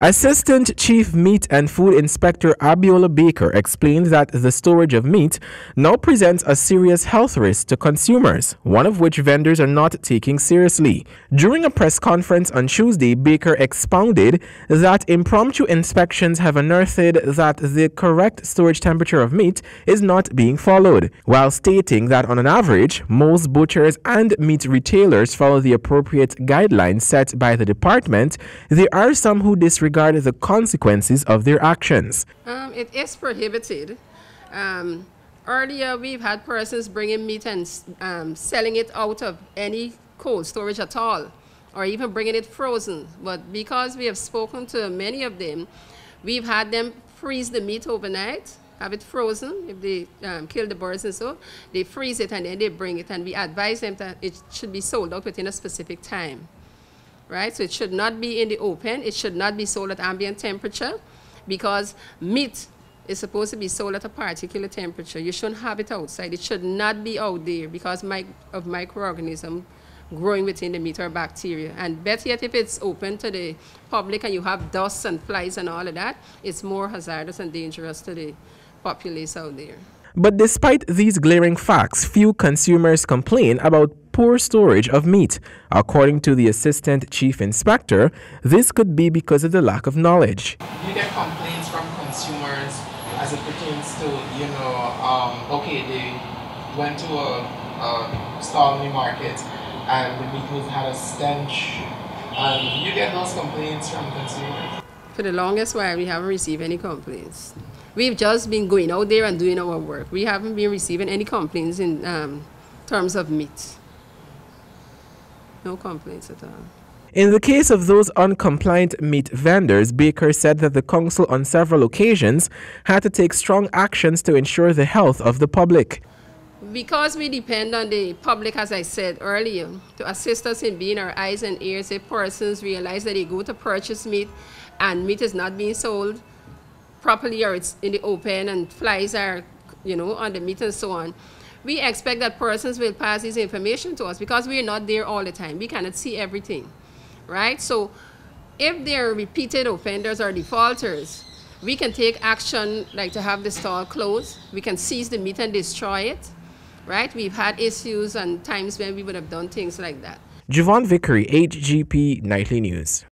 Assistant Chief Meat and Food Inspector Abiola Baker explained that the storage of meat now presents a serious health risk to consumers, one of which vendors are not taking seriously. During a press conference on Tuesday, Baker expounded that impromptu inspections have unearthed that the correct storage temperature of meat is not being followed, while stating that on an average, most butchers and meat retailers follow the appropriate guidelines set by the department. There are some who disregard the consequences of their actions. It is prohibited. Earlier, we've had persons bringing meat and selling it out of any cold storage at all, or even bringing it frozen. But because we have spoken to many of them, we've had them freeze the meat overnight, have it frozen. If they kill the birds and so, they freeze it and then they bring it, and we advise them that it should be sold out within a specific time. Right? So it should not be in the open. It should not be sold at ambient temperature, because meat is supposed to be sold at a particular temperature. You shouldn't have it outside. It should not be out there because of microorganisms growing within the meat or bacteria. And better yet, if it's open to the public and you have dust and flies and all of that, it's more hazardous and dangerous to the populace out there. But despite these glaring facts, few consumers complain about poor storage of meat. According to the Assistant Chief Inspector, this could be because of the lack of knowledge. You get complaints from consumers as it pertains to, okay, they went to a stall in the market and the meat had a stench. You get those complaints from consumers? For the longest while, we haven't received any complaints. We've just been going out there and doing our work. We haven't been receiving any complaints in terms of meat. No complaints at all. In the case of those uncompliant meat vendors, Baker said that the council on several occasions had to take strong actions to ensure the health of the public. Because we depend on the public, as I said earlier, to assist us in being our eyes and ears if persons realize that they go to purchase meat and meat is not being sold properly, or it's in the open and flies are, on the meat and so on. We expect that persons will pass this information to us because we're not there all the time. We cannot see everything, right? So if they're repeated offenders or defaulters, we can take action like to have the stall closed. We can seize the meat and destroy it, right? We've had issues and times when we would have done things like that. Javon Vickery, HGP Nightly News.